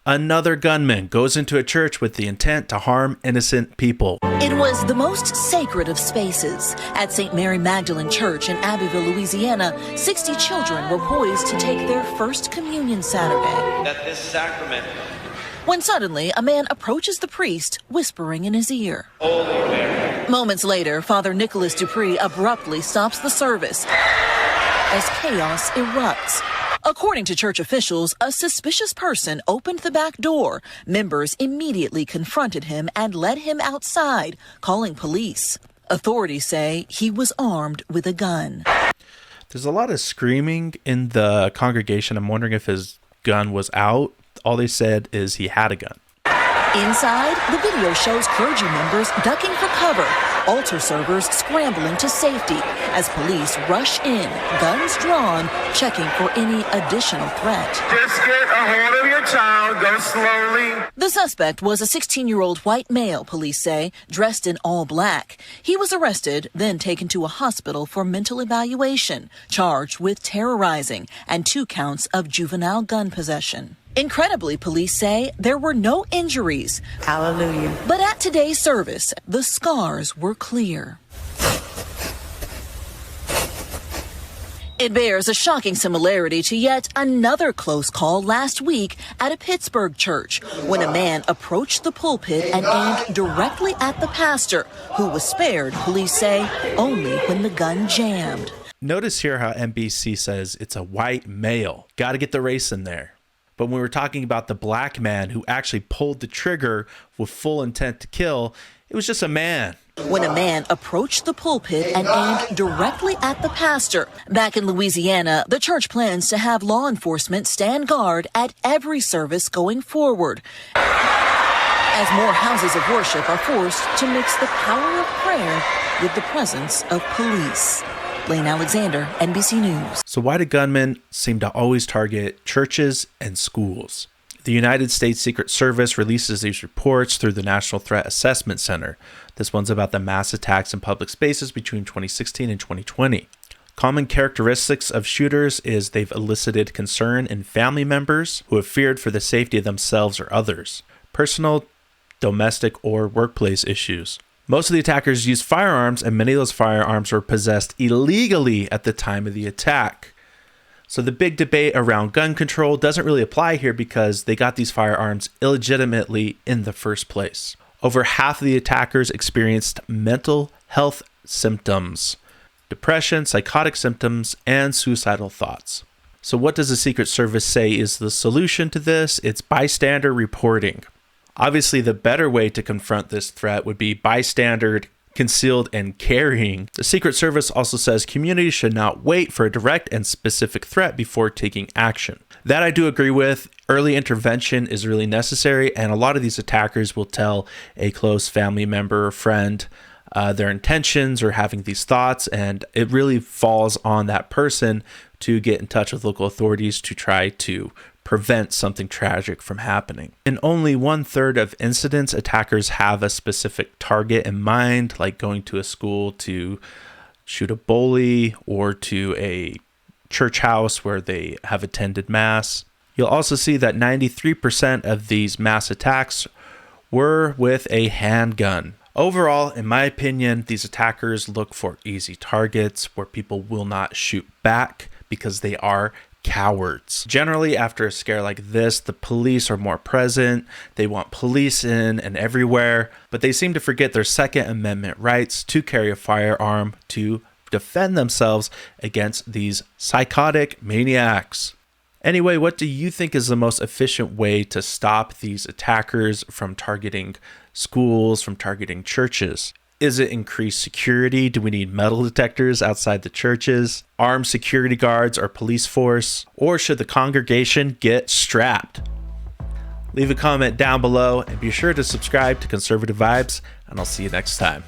Another gunman goes into a church with the intent to harm innocent people. It was the most sacred of spaces. At St. Mary Magdalene Church in Abbeville, Louisiana, 60 children were poised to take their first communion Saturday. That this sacrament, when suddenly a man approaches the priest, whispering in his ear. Holy Mary. Moments later, Father Nicholas Dupree abruptly stops the service as chaos erupts. According to church officials, a suspicious person opened the back door. Members immediately confronted him and led him outside, calling police. Authorities say he was armed with a gun. There's a lot of screaming in the congregation. I'm wondering if his gun was out. All they said is he had a gun. Inside, the video shows clergy members ducking for cover, altar servers scrambling to safety as police rush in, guns drawn, checking for any additional threat. Just get a hold of your child, go slowly. The suspect was a 16-year-old white male, police say, dressed in all black. He was arrested, then taken to a hospital for mental evaluation, charged with terrorizing and 2 counts of juvenile gun possession. Incredibly, police say there were no injuries. Hallelujah. But at today's service, the scars were clear. It bears a shocking similarity to yet another close call last week at a Pittsburgh church when a man approached the pulpit and aimed directly at the pastor, who was spared, police say, only when the gun jammed. Notice here how NBC says it's a white male. Got to get the race in there. But when we're talking about the black man who actually pulled the trigger with full intent to kill, it was just a man. When a man approached the pulpit and aimed directly at the pastor. Back in Louisiana, the church plans to have law enforcement stand guard at every service going forward, as more houses of worship are forced to mix the power of prayer with the presence of police. Blaine Alexander, NBC News. So why do gunmen seem to always target churches and schools? The United States Secret Service releases these reports through the National Threat Assessment Center. This one's about the mass attacks in public spaces between 2016 and 2020. Common characteristics of shooters is they've elicited concern in family members who have feared for the safety of themselves or others. Personal, domestic, or workplace issues. Most of the attackers used firearms, and many of those firearms were possessed illegally at the time of the attack. So the big debate around gun control doesn't really apply here because they got these firearms illegitimately in the first place. Over half of the attackers experienced mental health symptoms, depression, psychotic symptoms, and suicidal thoughts. So what does the Secret Service say is the solution to this? It's bystander reporting. Obviously, the better way to confront this threat would be bystander, concealed, and carrying. The Secret Service also says communities should not wait for a direct and specific threat before taking action. That I do agree with. Early intervention is really necessary, and a lot of these attackers will tell a close family member or friend their intentions or having these thoughts, and it really falls on that person to get in touch with local authorities to try to prevent something tragic from happening. In only 1/3 of incidents, attackers have a specific target in mind, like going to a school to shoot a bully or to a church house where they have attended mass. You'll also see that 93% of these mass attacks were with a handgun. Overall, in my opinion, these attackers look for easy targets where people will not shoot back because they are cowards. Generally, after a scare like this, the police are more present. They want police in and everywhere, but they seem to forget their Second Amendment rights to carry a firearm to defend themselves against these psychotic maniacs. Anyway, what do you think is the most efficient way to stop these attackers from targeting schools, from targeting churches? Is it increased security? Do we need metal detectors outside the churches? Armed security guards or police force? Or should the congregation get strapped? Leave a comment down below and be sure to subscribe to Conservative Vibes, and I'll see you next time.